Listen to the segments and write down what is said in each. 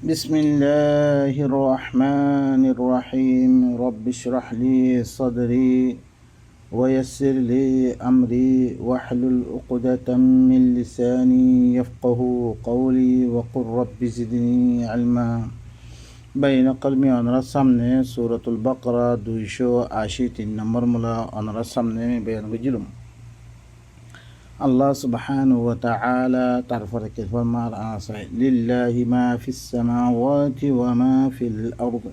بسم الله الرحمن الرحيم رب اشرح لي صدري ويسر لي أمري واحلل عقدة من لساني يفقه قولي وقل رب زدني علما بين قلبي أنرى السمنة سورة البقرة 280 نمبر ملا أنرى السمنة بين رجلهم আল্লাহ সুবহানাহু ওয়া তাআলা তারপরে কি ফরমান আছে লিল্লাহি মা ফিস সামাওয়াতি ওয়া মা ফিল আরদ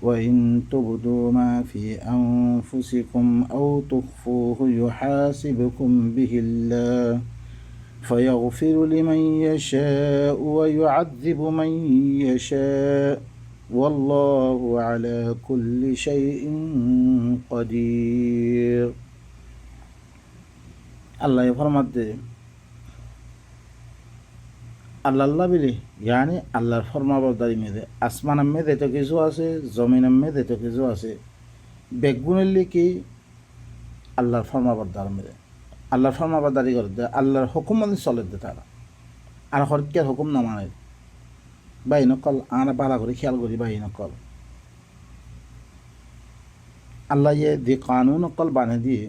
ওয়া ইন তুবদু মা ফি আনফুসিকুম আও তুখফুহু ইউহাসিবুকুম বিহিল্লাহ فيغفر لمن يشاء ويعذب من يشاء والله على كل شيء قدير আল্লাহ ফরমাতে আল্লাহ বিলি ইয়ানি আল্লাহর ফরমাবরদারি মেদে আসমানের মেদে তো কিছু আছে জমিনের মেদে তো কিছু আছে বেগুনের লিখি আল্লাহর ফরমাবরদার মেদে আল্লাহর ফরমাবরদারি করে দে আল্লাহর হুকুম মানে চলে দে তারা আর হরকের হুকুম না মানে বাই নকল আর বালা করে খেয়াল করি বাই নকল আল্লাহ ইয়ে দি কানুন নকল বানে দিয়ে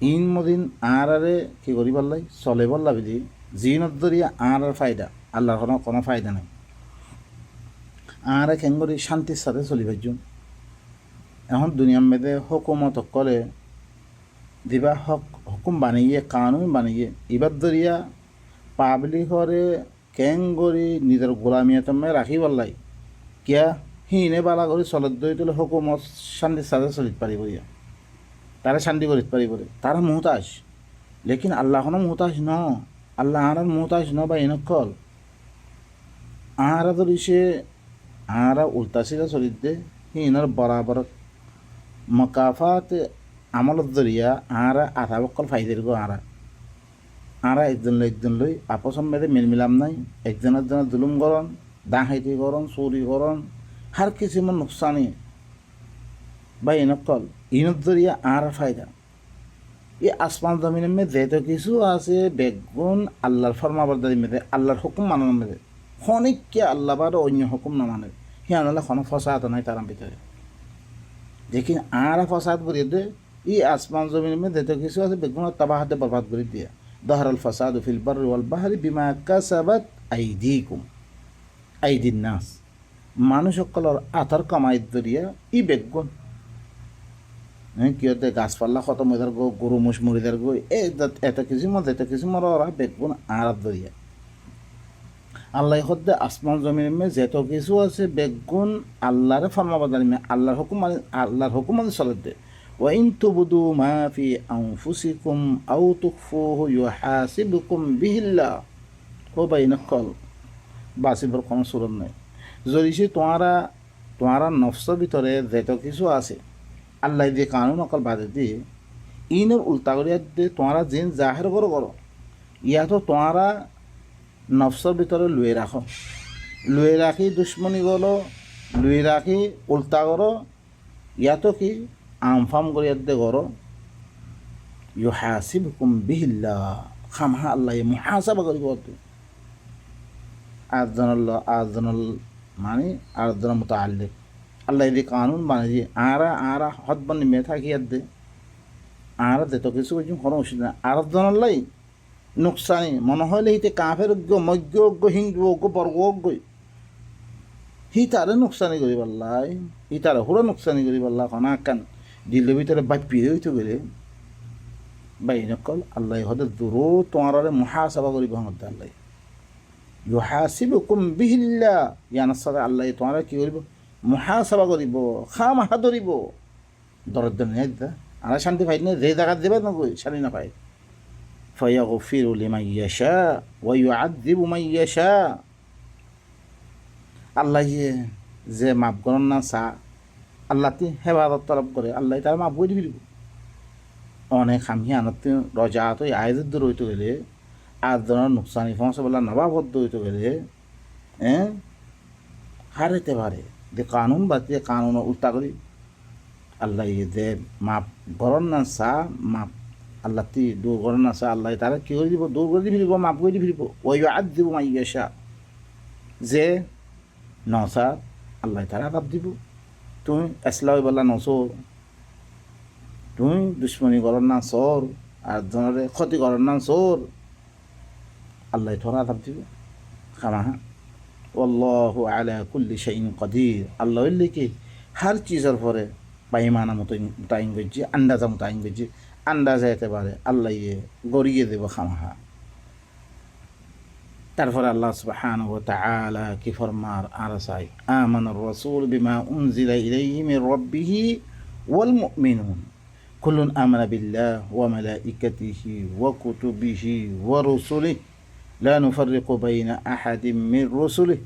ইন মদিন আরে কি করি বললাই চলে বললা বুঝি জিনত দরিয়া আর ফায়দা আল্লাহর কোনো ফায়দা নাই আরে কেন করি শান্তির সাথে চলিবার জন্য এখন দুনিয়ার মেয়েদের হুকুমত করে দিবা হুকুম বানিয়ে কানুন বানিয়ে এবার দরিয়া পাবলিক হরে কেন করি নিজের গোলামিয়া তুমি রাখি বললাই কিয়া হিনে বালা করে চলত দই তুলে হুকুমত শান্তির সাথে চলিত পারিব ইয়া তারা শান্তি করিতে পারিব তারা মুহতাজ লেকিন আল্লাহনো মুহতাজ ন আল্লাহ আর মুহতাজ ন বা এনেকল আরা ধরি সে আরা উল্টা সিধা চলিত দে হিনর বরাবর মকাফাত আমলত দরিয়া আরা আধা বকল ফাইদের গো আরা একজন লই আপসম মেদে মিলমিলাম নাই একজনের জুলুম করন ডাহাইতি করন চুরি করন হার কিছু মন নোকসানি বা এনেকল ইনত দরিয়া আর ফায়দা এই আসমান জমিনের মেয়ে তো কিছু আছে বেগুন আল্লাহর ফরমাবরদারি মেদে আল্লাহর হুকুম মানানোর মেদে ক্ষণিককে আল্লাহ বা অন্য হুকুম না মানে হিয়া নাহলে কোনো ফসাদ নাই তার ভিতরে দেখি আর ফসাদ করিয়ে দে এই আসমান জমিনের মেয়ে তো কিছু আছে বেগুন তাবাহাতে বরবাদ করে দিয়ে দহরাল ফসাদ ফিল বাররি ওয়াল বাহরি বিমা কাসাবাত আইদিন নাস মানুষ সকলের আথার কামাই দরিয়া ই বেগুন কিয়তে গাছপালা খতম হয়ে যার গো গরু মুষ মরি যার গো এত কিছু মর ওরা বেগুন আর দরিয়া আল্লাহ হদ্দে আসমান জমিনের মে যেত কিছু আছে বেগুন আল্লাহরে ফরমাবাদারি মে আল্লাহর হুকুম মানে চলে দে ওয়াইন তুবদু মা ফি আনফুসিকুম আও তুখফুহু ইউহাসিবুকুম বিহিল্লাহ ও বাইনাকল বাসিবর কোনো সুরত নাই যদি সে তোমারা নফসের ভিতরে যেত কিছু আছে আল্লাহ দিয়ে কানুন অকল বাদে দিয়ে ইনের উল্টা করিয়া দিয়ে তোমরা জিন জাহের করো ইয়াতো তোমরা নফসের ভিতরে লুয়ে রাখি দুশ্মনী করো লুয়ে রাখি উল্টা করো ইয়াতো কি আমফাম করিয়া দিয়ে করো ইউহাসিবুকুম বিহিল্লাহ খামহা আল্লাহ মুহাসাবা করিব আজনাল মানে আজনাল মুতাআল্লিক আল্লাহ দি কানুন বানিয়ে আরা হদ বানি মে থাকি দে আর দে তো কিছু কোনো অসুবিধা না আর জনাল্লাই নোকসানি মনে হইলে হিতে কাফের মজ্ঞ হিন্দু বর্গ হি তারে নোকসানি করি পাল্লাই হি তারে হুড়া নোকসানি করি পাল্লা কনা কান দিল্লির ভিতরে বাপিয়ে হইতে গেলে বাই নকল আল্লাহ হদে দূরও তোমার মহাসাবা করিব হতে আল্লাহ ইউহাসিবুকুম বিহিল্লাহ ইয়ানার সাথে আল্লাহ তোমার কি করিব মহাসভা করিব খামাহা ধরিব দরদ নিয়ে আর শান্তি পাই না যে জায়গা দেবে না গই শান্তি না পাই ফায়াগফিরু লিমান ইয়াশা ওয়া ইউআযযিবু মান ইয়াশা আল্লাহ যে মাফ করেন না চা আল্লাহ তি হেফাজত তলব করে আল্লাহ তার মাফ করে দিব অনেক আমি আনত রজা তো আয়োজন দূর হইতে গেলে আর ধরনের নোকসানি ফসবলা নবাবদ্ধ হইতে গেলে হারাইতে পারে যে কানুন বাতিয়ে কানুন উল্টা করি আল্লাহ যে মাপ গরম না চা মাপ আল্লাহ তি দূর গরম না চা আল্লাহ তারা কি করে দিব দূর করে দি ফিরিব মাপ করে দি ফিরিব ওই আদ দিব মাইয়াশা যে নসার আল্লাহ তারা আদাব দিব। তুমি এসলাই বলা নসর, তুমি দুশ্মনী করার না সর, আর জনরে ক্ষতি করার না সর, আল্লাহ তোরা আদাব দিব খামাহা। আল্লাহু আলা কুল্লি শাইইন কাদির, আল্লাহ কি হার চিজের পরে পাইমানা মতো মুতায়িন করছে, আন্দাজা মুতায়িন করছে, আন্দাজে যেতে পারে আল্লাহ গড়িয়ে দেব খামাহা। তারপরে আল্লাহ সুবহানাহু ওয়া তাআলা কি ফরমার আর চাই, আমানার রাসূল বিমা উনজিলা ইলাইহি মির রাব্বিহি ওয়াল মুমিনুন কুল্লুন আমানা বিল্লাহি ওয়া মালাইকাতিহি ওয়া কুতুবিহি ওয়া রুসুলিহি লা নুফাররিকু বাইনা আহাদিম মির রুসুলিহি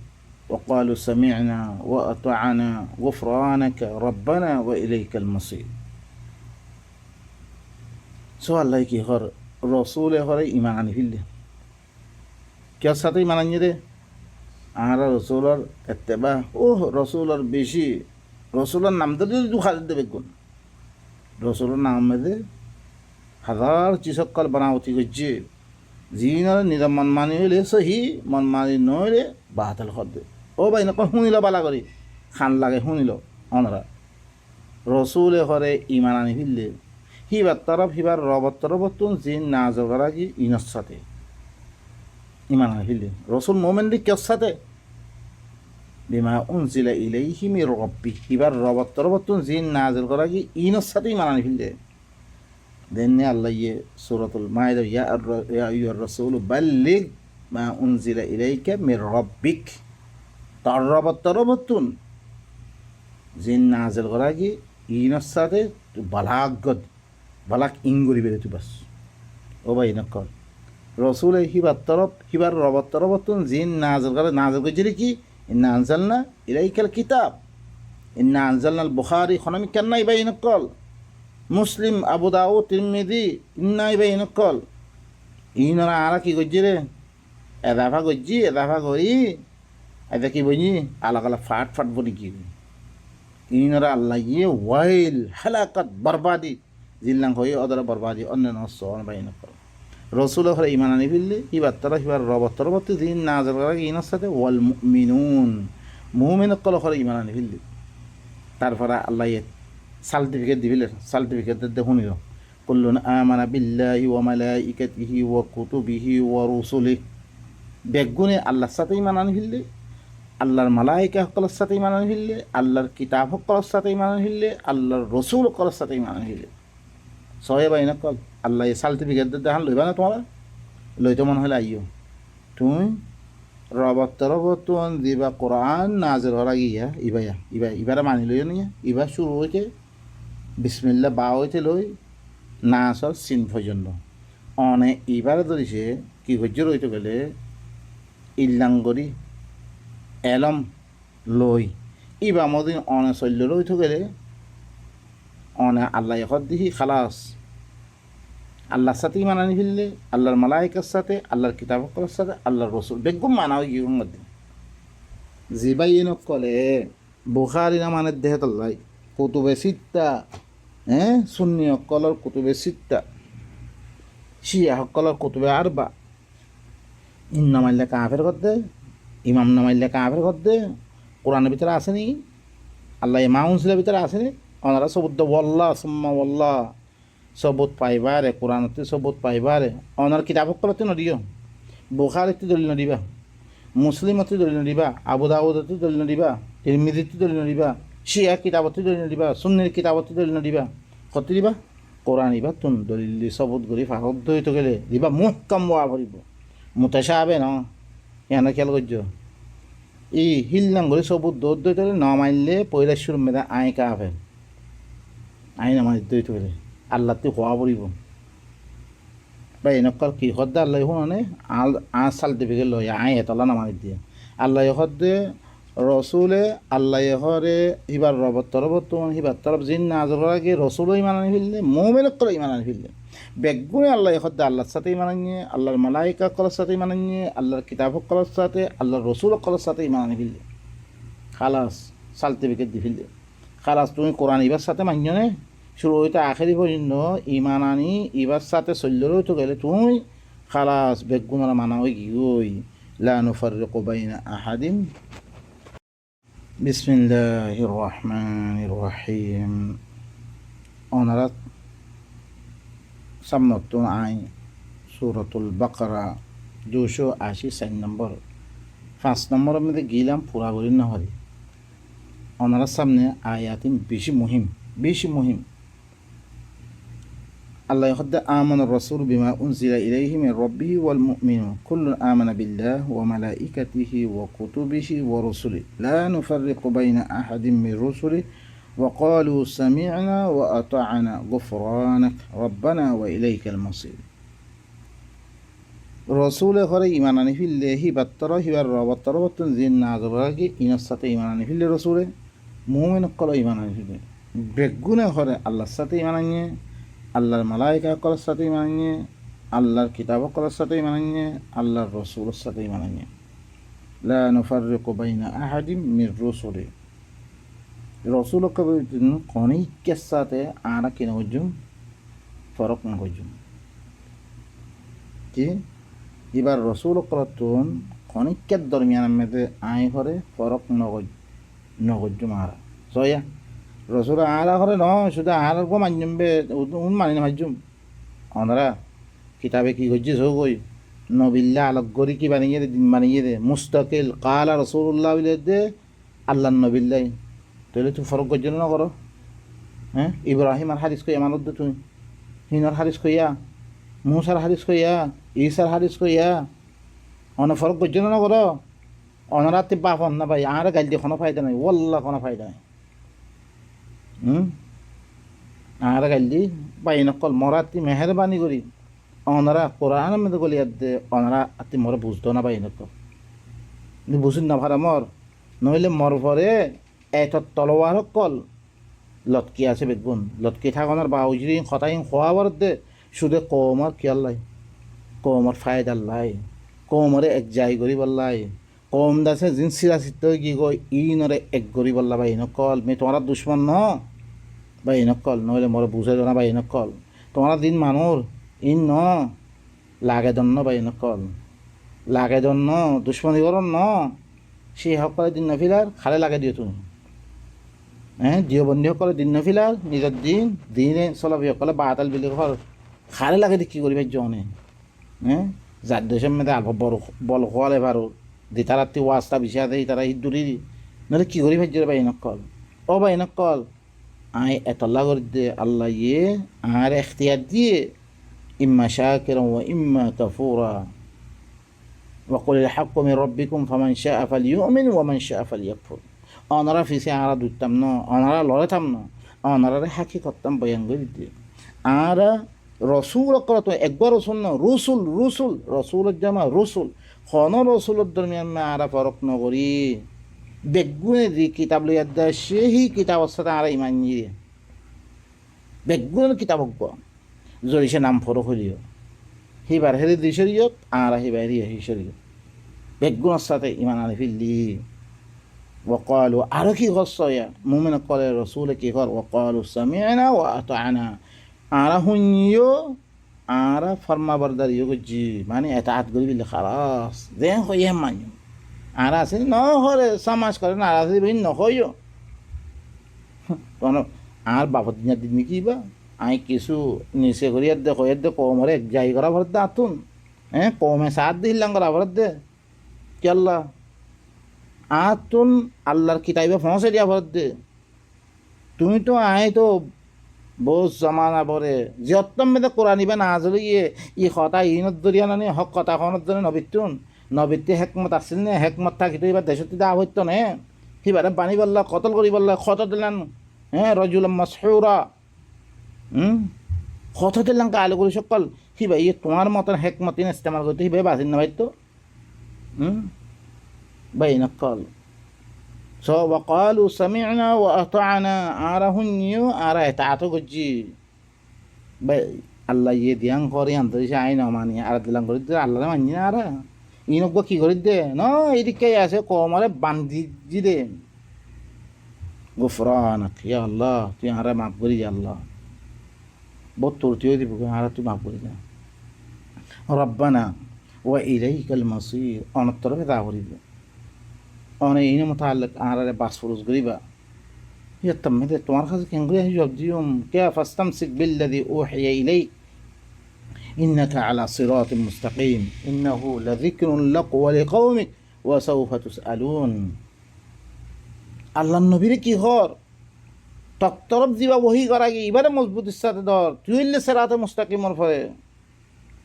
ওয়া ক্বালু সামি'না ওয়া আতা'না গুফরানাকা রাব্বানা ওয়া ইলাইকাল মাসির। সো আল্লাহ কি হর রসুলে হরে ইমান আনি ফেললে, কেউ সাথে ইমান আনিয়ে দে আর রসুলের এত্তেবা, ও রসুলের বেশি, রসুলের নাম তো দু হাজার দেবে গুণ, রসুলের নাম মেদে হাজার চিসকল বানাওতি করছে, জিনার নিজ মন মানি হইলে সহি, মন মানি নইলে বাহাতাল খদ্দে। ও ভাই নক শুনিল বালা করি খান লাগে শুনিল অনরা রসুলে হরে ইমান আনি ফেললে, হিবার তরফ হিবার রবত তরফতুন জিন না জগরা কি ইনর সাথে ইমান আনি ফেললে। রসুল মোমেন্দি কের সাথে বিমা উনজিলা ইলাইহি মির রাব্বি, হিবার রবত তরফতুন জিন না জগরা কি ইনর সাথে ইমান আনি ফেললে। দেনে আল্লাহ সূরাতুল মাইদা ইয়া আইয়ুহার রাসূল বাল্লিগ মা উনজিলা ইলাইকা মির রাব্বিক, তার রবত তরফতুন জিন নাজেল করা কি ইনর সাথে বালাক ইঙ্গুরি বেড়ে তুই বাস। ও ভাই নকল রসুল হিবার রবত তরবতুন জিন নাজেল করে, নাজেল করছে কি ইন্না আনজালনা ইলাইকাল কিতাব, ইন্না আনজালনাল বুখারী খনামি কান্নাই ভাই নকল, মুসলিম আবু দাউদ তিরমিজি ইন্নাই ভাই নকল। ইনরা আরা কি করছে রে, এদাফা করছি, এদাফা করি এদা কি বলি আলাগ আলাগ ফাট ফাট বলি কি ইনরা আল্লাহ গিয়ে ওয়াইল হালাকাত বরবাদি জিল্লাং হয়ে অদরা বরবাদি অন্য নসন বাইন করে। রসুল হরে ইমান আনি ফেললে হিবার তারা হিবার রবত তরবর্তী দিন না যাবার ইনার সাথে ওয়াল মুমিনুন, মুমিন কল হরে ইমান আনি ফেললে। তারপরে আল্লাহ সার্টিফিকেট দিবিলে, সার্টিফিকেট দেখুনিল কুল্লুন আমানা বিল্লাহি ওয়া মালাইকাতিহি ওয়া কুতুবিহি ওয়া রুসুলিহি, বেগুনে আল্লাহর সাথে ইমান আনি ফেললে, আল্লাহর মালাইকা সকলের সাথে ইমান আনি ফেললে, আল্লাহর কিতাব সকলের সাথে ইমান আনি ফেললে, আল্লাহর রসুল সকলের সাথে ইমান আনি ফেললে। সহে বাই না কল আল্লাহ এই সার্টিফিকেট দেখান লইবা না তোমার, লইতে মনে হলে আইও তুমি রবত তরবতুন দিবা কোরআন নাজেল হরা গিয়া ইবাইয়া ইবারে মানি লইও নিয়া, ইবার শুরু হইতে বিসমিল্লাহ বা হইতে লই না আসল সিন পর্যন্ত অনে ইবারে ধরিছে কি হজ্য রইতে গেলে ইল্লাঙ্গরি এলম লই ইবা মদিন অনে চল্য রইতে গেলে অনে আল্লাহ এখন দিহি খালাস, আল্লাহর সাথে ইমান আনি ফেললে, আল্লাহর মালাইকার সাথে, আল্লাহর কিতাবকর সাথে, আল্লাহর রসুল বেগম মানা হয়ে গিয়ে মধ্যে জিবাই নকলে বুখারি নামানের দেহে তল্লাই কুতুবে সিত্তা, সুন্নি সকলের কুতুবে সিত্তা, শিয়া সকলের কুতুবে আরবা, ইন নামাইলে কাফের করতে, ইমাম নামাইলে কাফের করতে, কোরআনের ভিতরে আসেনি, আল্লাহ মাউন্সিলের ভিতরে আসেনি, ওনারা সবুত ওয়াল্লাহ সুম্মা ওয়াল্লাহ সবুত পাইবারে, কোরআনতে সবুত পাইবারে, ওনার কিতাব সকলতে নদিও, বুখারিতে দলিল নদিবা, মুসলিমতে দলিল নদিবা, আবু দাউদতে দলিল নদিবা, তিরমিজিতে দলিল নদিবা, শিয়া কিতাবতে দলিল নদিবা, সুন্নির কিতাবতে দলিল নদিবা, কত দিবা কোরআন ইবা তুন দলিল সবুত করি ফারত ধরিতে গেলে দিবা মুহকাম ওয়া ভরিব মুতাশা আবে ন এনে খেয়াল করছো ই হিললাম করে সবুত দৌড় দইতে গেলে ন মাইলে পয়লা শুরু মেদা আই কাফে আই না মারি দইতে গেলে আল্লাহ তুই হওয়া পড়িব বা এনেকর কি হদ্দে আল্লাহ শুনে সার্টিফিকেট লই আই এতলা নামানি দিয়ে আল্লাহ হদ্দে রসুলে আল্লাহ হরে হিবার রবত তরবত হিবার তরফ জিন না আগে রসুলও ইমান আনি ফেললে মোমেনক করে ইমান আনি ফেললে বেগুনে আল্লাহ হদ্দে আল্লাহর সাথে ইমান আনিয়ে আল্লাহর মালাইকা কলার সাথে ইমান আনিয়ে আল্লাহর কিতাব কলার সাথে আল্লাহর রসুল কলার সাথে ইমান আনি ফেললে খালাস সার্টিফিকেট দি ফেললে খালাস তুমি কোরআন ইবার সাথে মান্য শুরু হইতে আখেরি পর্যন্ত ইমান আনি ইবার সাথে চল্যরও তো গেলে তুমি খালাস বেগুনারা মানা হয়ে গিয়ে لا نفرق بين أحد. بسم الله الرحمن الرحيم. أنا سمعتون عن سورة البقرة 280 নম্বর 5 নম্বর মধ্যে গিলাম পুরা করি না হরি ওনার সামনে আয়াতিন বেশি মুহিম আল্লাহ يقول آمن الرسول بما أنزل إليه من ربه والمؤمنون كل آمن بالله وملائكته وكتبه ورسله لا نفرق بين أحد من رسله وقالوا سمعنا وأطعنا غفرانك ربنا وإليك المصير. রসুলে ঘরে ইমান আনি ফিরলে হিবাত্তর হিবার রবাত্তর বর্তন জিন না জবাকে ইনার সাথে ইমান আনি ফিরলে রসুলে মুমিন কল ইমান আনি ফিরলে বেগুনে ঘরে আল্লাহর সাথে ইমান আনিয়ে আল্লাহর মালাইকা কলার সাথে ইমান আনিয়ে আল্লাহর কিতাব কলার সাথে ইমান আনিয়ে আল্লাহর রসুলের সাথে ইমান আনিয়ে লা নুফাররিকু বাইনা আহাদিম মির রুসুলি রসুল কনিকের সাথে আরা কিনা করছুম ফরক না করছুম কি এবার রসুল করতুন কনিকের দরমিয়ানের মধ্যে আই করে ফরক নগজুম আরা জয়া রসুল আরা করে ন শুধু আর গো মানজুম বে মানি না মানজুম ওনারা কিতাবে কি করছিস হো কই নবিল্লা আলোক গরি কি বানিয়ে দে মুস্তাকিল কালা রসুল্লাহ বিলে দে আল্লাহ নবিল্লাই তাহলে তুই ফরক করছ না করো হ্যাঁ ইব্রাহিম আর হারিস কইয়া মানত দে তুই হিনর হারিস কইয়া মুসার হারিস কইয়া ঈসার হারিস কইয়া অনেক ফরক করছ না করো অনারা তে বাপ না ভাই আর গাল দিয়ে কোনো ফায়দা নাই ওল্লা কোনো ফায়দা নাই আর গাল দি বাই নকল মরাতি মেহরবানি করি অনারা কোরআন মধ্যে গলি দে অনারা আতি মরে বুঝতো না বাই নকল বুঝুন না ভাড়া মর নইলে মর পরে এত তলোয়ার কল লটকি আছে বেগুন লটকি থাকনার বা উজরি খতাইন খোয়াবার দে শুধু কমর কিয়াল্লাই কমর ফায়দাল্লাই কমরে এক যাই করি বললাই কম দাসে জিন সিরা সিদ্ধ কি কই ই নরে এক করি বললা বাই নকল মে তোমার দুশ্মন ন বাই নকল নইলে মরে বুঝে না বাই নকল তোমার দিন মানুর ইন ন লাগে দন্ন বাই নকল লাগে দন্ন দুশ্মনী করন ন সেই সকলে দিন নফিলার খালে লাগে দিও তুমি হ্যাঁ জিও বন্ধু সকলে দিন নফিলার নিজের দিনে চলাবি সকলে বাতাল বিলি ঘর খালে লাগে দি কি করি ভাই জনে হ্যাঁ যার দেশের মধ্যে আলফা বল খোয়ালে পারো দি তারা তি ওয়াজটা বিষয় দেয় তারা ঈদ দূরি নাহলে কি করি ভাই বাই নকল ও বাই নকল আয় এতল্লা করে দে আল্লাহ ইয়ে আর এখতিয়ার দিয়ে ইম্মা শাকিরান ওয়া ইম্মা কাফুরা وقل الحق من ربكم فمن شاء فليؤمن ومن شاء فليكفر অনারা ফিসে আরা দুইতাম না অনারা লড়াতাম না অনারা হাকিকতাম বয়ান করে দিয়ে আর রসুল কত একবার রসুল না রসুলের জামা রসুল খন রসুলের দরমিয়ান আরা ফরক নকরি বেগুনে যে কিতাব লইয়া দেয় সেই কিতাবের সাথে আরা ইমান নিয়ে বেগুনের কিতাব যদি সে নাম ফরক হইলিও হিবার হেরি দুই শরীয়ত আর হিবার হি শরীয়ত বেগুনের সাথে ইমান আনি ফিরলি ওয়াকালু আরো কি হচ্ছে মুমিন কলে রসুলে কি কর ওয়াকালু সামি'না ওয়া আতা'না আরা হুনিও আরা ফরমা বরদারিও গজি মানে এতাআত করি বিল খালাস দেন হইয়া মানি আরা আছে ন হরে সমাজ করে না আরা বিন ন হইও কোন আর বাপত দিন কি বা আই কিছু নিচে করিয়া দে কইয়া দে কমরে যাই করা ভর দে আতুন হ্যাঁ কমে সাথ দিলাম করা ভর দে কি আল্লাহ আতুন আল্লাহর কিতাবে পৌঁছে দিয়া ভর দে তুমি তো আই তো বহুত জমানা পরে যত্তম মেদে কোরআন ইবে না আজলে ই কথা ইনত দরিয়া নানি হক কথা খনত দরে নবিতুন নবিতে হেকমত আছিল নে হেকমত থাকিতো এবার দেশত দা হইতো নে সিবারে বানি বললা কতল করি বললা খত দিলান হ্যাঁ রজুলাম মাসহুরা কত দিলাম কালো করি সকল সিবা ইয়ে তোমার মতন হেকমত ইস্তেমাল করতে সিবাই বাসিন না ভাইতো বাই নকল So وقالوا سمعنا وأطعنا আরাহুনিও আরা এতাতো গজি আল্লাহ ইয়ে দিয়াং করে আন্তরিসে আইন মানি আর দিলাম করে দে আল্লাহ মানি না আরা ইনক কি করে দে ন এদিকে আছে কমরে বান্ধি জি দে গুফরানাক ইয়া আল্লাহ তুই আরা মাফ করি যা আল্লাহ বহুত তুই দিব আরা তুই মাফ করি যা রব্বানা ওয়া ইলাইকাল মাসির অনত্তরফে দা করিব অনে ইনে মোতাল্লিক আরারে বাস ফুরুজ করিবা ইয়াত্তাম মেদে তোমার কাছে কেন করে জবাব দিউম কে ফাস্তামসিক বিল্লাযী উহিয়া ইলাইক ইন্নাকা আলা সিরাতিন মুস্তাকিম ইন্নাহু লাযিকরুন লাক ওয়া লিকাওমিক ওয়া সাওফা তুসআলুন আল্লাহর নবীরে কি হর তরফ দিবা ওহি করা গিয়ে এবারে মজবুতির সাথে ধর তুই সিরাতে মুস্তাকিমর ফলে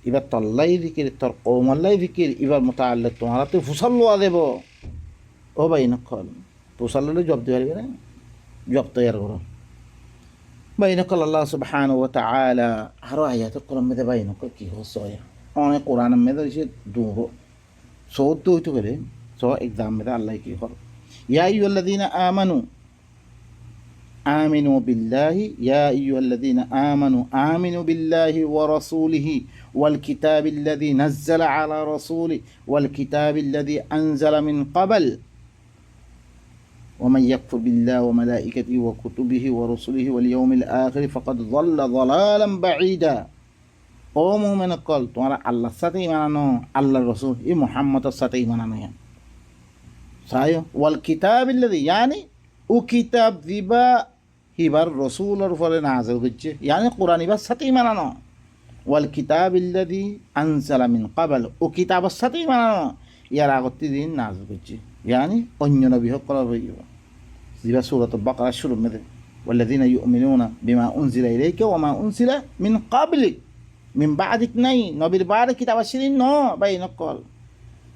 এবার তল্লাই দিকির তোর কৌমাল্লাই দিকির এবার মোতাল্লিক তোমার হাতে ফুসাল লোয়া দেব ও ভাই নকল ফুসাল লোলে জব দিতে পারবে না জব তৈয়ার করো ভাই নকল আল্লাহ সুবহানাহু ওয়া তাআলা আরো আয়াতুল কোরআন মধ্যে ভাই নকল কি হচ্ছে অনেক কোরআন মধ্যে এসে দুহো সৌদ হইতে পারে সো এক্সাম মধ্যে আল্লাহ কি হর ইয়া আইয়ুহাল্লাযীনা আমানু آمنوا بالله يا أيها الذين آمنوا آمنوا بالله ورسوله والكتاب الذي نزل على رسوله والكتاب الذي أنزل من قبل ومن يكفر بالله وملائكته وكتبه ورسله واليوم الآخر فقد ضل ضلالا بعيدا ও মুমিন কল তোমরা আল্লাহর সাথে ঈমান আনো আল্লাহর রাসূল ই মুহাম্মদের সাথে ঈমান আনো সায় ওয়াল কিতাবিল্লাযী ইয়ানি ও কিতাব দিবা হিবার রসুলের ফলে নাযিল হচ্ছে ইয়ানি কোরআন ইবার সাথে ঈমান আনো ওয়াল কিতাবিল্লাযী আনজালা মিন ক্বাবল ও কিতাবের সাথে ঈমান আনো ইয়ার আগতে দিন নাযিল হচ্ছে ইয়ানি অন্য নবী সকলের হইব দিবা সূরাতুল বাকারা শুরু মধ্যে ওয়াল্লাযীনা ইউমিনুনা বিমা উনজিলা ইলাইকা ওয়া মা উনজিলা মিন ক্বাবলিক মিন বাদিক নাই নবীর বারে কিতাব আসেনি ন ভাই নকল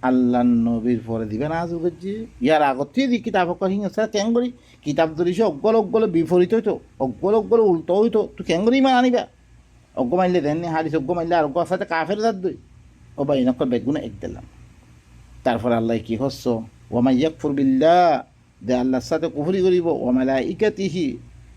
আল্লাহ নবীর পরে দিবে নাযিল করছে ইয়ার আগতে দি কিতাব হিংসা কেন করি কিতাব ধরিস অগ্গল বিপরীত হইতো অগ্গল উল্টো হইতো তুই কেন করি ইমান আনিবা অজ্ঞ মারলে দেননি হারিস অজ্ঞ মারলে আর অজ্ঞ সাথে কাফের দাঁত দই ও ভাই নকল বেগুনে এক দিলাম তারপরে আল্লাহ কি হচ্ছ ওয়া মান ইয়াকফুর বিল্লাহ দে আল্লাহর সাথে কুফরি করিব ওয়া মালাইকাতিহি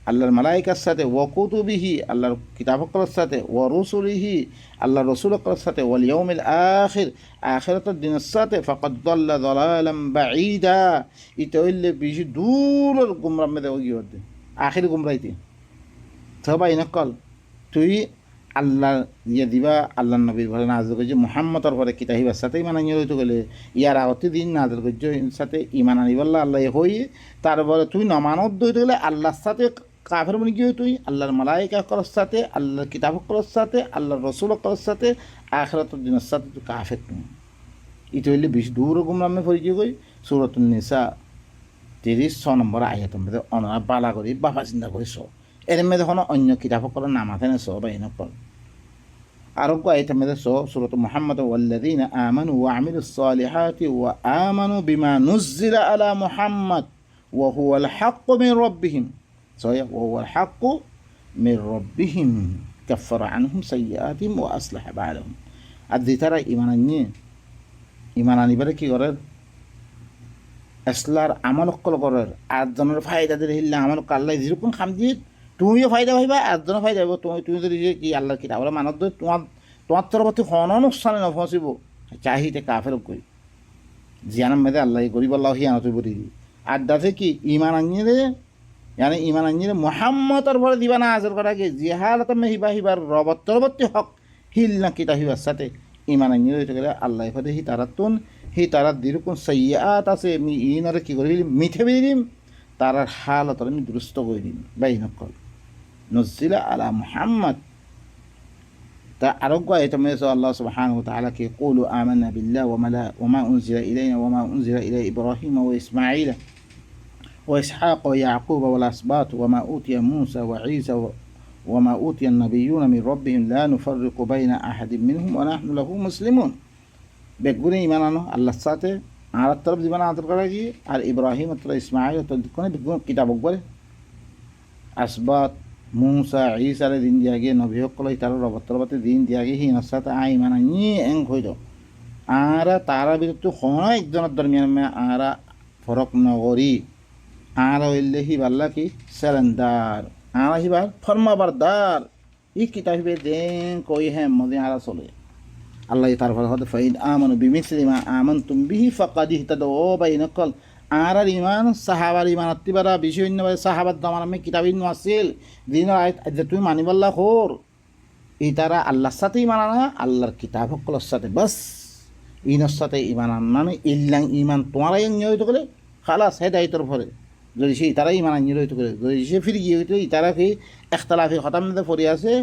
আল্লাহর মালাইকার সাথে ওয়া কুতুবিহি আল্লাহর কিতাবকলের সাথে ওয়া রুসুলিহি আল্লাহর রসুলকলের সাথে ওয়াল ইয়াউমিল আখির আখিরাতের দিনের সাথে ফাকাদ দাল্লা দালালাম বাঈদা ইতা হইলে বেশি দূরের গুমরাহ মধ্যে গিয়ে হতে আখির গুমরাইতে সবাই নকল তুই আল্লাহ দিয়ে দিবা আল্লাহ নবীর ঘরে নাজল করছে মুহাম্মদর ঘরে কিতাহিবার সাথে ইমান আনিয়ে হইতে গেলে ইয়ার আগতে দিন নাজল করছে সাথে ইমান আনিবাল্লা আল্লাহ হয়ে তারপরে তুই নমানত দইতে গেলে আল্লাহর সাথে কাফের মনে গিয়ে তুই আল্লাহর মালাইকা করার সাথে আল্লাহর কিতাব করার সাথে আল্লাহর রসুল করার সাথে আখিরাতের দিনের সাথে তুই কাফের তুমি ইটো হইলে বেশি দূর গুমরামে পরিচয় করি সূরাতুন নিসা 36 নম্বর আয়াতের মধ্যে অনারা বালা করি বাবা চিন্তা করি সব এর মধ্যে কোনো অন্য কিতাব করার নাম আছে না সব এই নকল আরোগ্য আয়াতের মধ্যে সূরাত মুহাম্মদ ওয়াল্লাযীনা আমানু ওয়া আমিলুস সালিহাতি ওয়া আমানু বিমা নুজ্জিলা আলা মুহাম্মদ ওয়া হুয়াল হাক্কু মির রাব্বিহিম صحيح وهو الحق من ربهم كفر عنهم سيئاتهم وأصلح بالهم أدي ترى إيمانني بره কি করার আসলার আমল কল করার আটজনের ফায়দা দিলে হিল্লা আমল আল্লাহ যেরকম খাম দিয়ে তুমিও ফায়দা পাইবা আটজনের ফায়দা পাইব তুমি যদি কি আল্লাহর কিতাব মানত তোমার তরফতে হন অনুষ্ঠানে নফসিব চাহিতে কাফের কই জিয়ানার মেয়েদের আল্লাহ গরিব আল্লাহ হিয়ানত বলি আড্ডাতে কি ইমান আনিয়ে يعني إيمان أنجيل محمد أربعة ديوانا عزل كراجي زيهالة مهيبا هيبا ربط تربط حق هيلنا كده هيبا ساتة إيمان أنجيل يتكلم الله يفده هي تراتون هي ترات ديركون سيئات أسه مي إينار كي قولي ميته بيديم ترى حالة ترى مي درستو قولين بينك قل نزل على محمد تعرقوا يتميز الله سبحانه وتعالى كي يقولوا آمنا بالله وما أنزل إلينا وما أنزل إلى إبراهيم وإسماعيل وإسحاق ويعقوب والأسباط وما أوتي موسى وعيسى وما أوتي النبيون من ربهم لا نفرق بين أحد منهم ونحن له مسلمون بيقولي إيماننا الله ساته على الطرف دي بنا عطر قراجي على إبراهيم وطلع إسماعيل وطلع بيقولون كتاب أقبله أسباط موسى عيسى الدين دياجي نبي يقول يتعرض رب الطرف الدين دياجي هي نساته إيماننا ني إن خويدو آرا تارا بيتو خونا إجدون الدرميان ما آرا فرق نغوري আরা হইলে হিবাল্লা কি সেলেন্ডার আরা হিবার ফরমাবারদার ই কিতাব হিবে দেন কই হ্যাঁ মদে আরা চলে আল্লাহ তারপর হতে ফাইদ আমানু বিমিসলি মা আমানতুম বিহি ফাকাদ ইহতাদু বাইনাকাল আরার ইমান সাহাবার ইমান আত্তিবারা বিষয় অন্য সাহাবার দামান আমি কিতাবিন আসিল দিন আয়াত যে তুমি মানিবাল্লা খোর এই তারা আল্লাহর সাথেই মানা না আল্লাহর কিতাব সকলের সাথে বাস ইনর সাথে ইমান আনানো ইল্লাং ইমান তোমারাই আনিয়ে হইতে গেলে খালাস হে দায়িত্বর ফলে যদি সে ইতারাই ইমান আনিয়ে হইতে গেলে যদি সে ফিরে গিয়ে হইতে ইতারা কি একতলাফি খতাম পড়ে আছে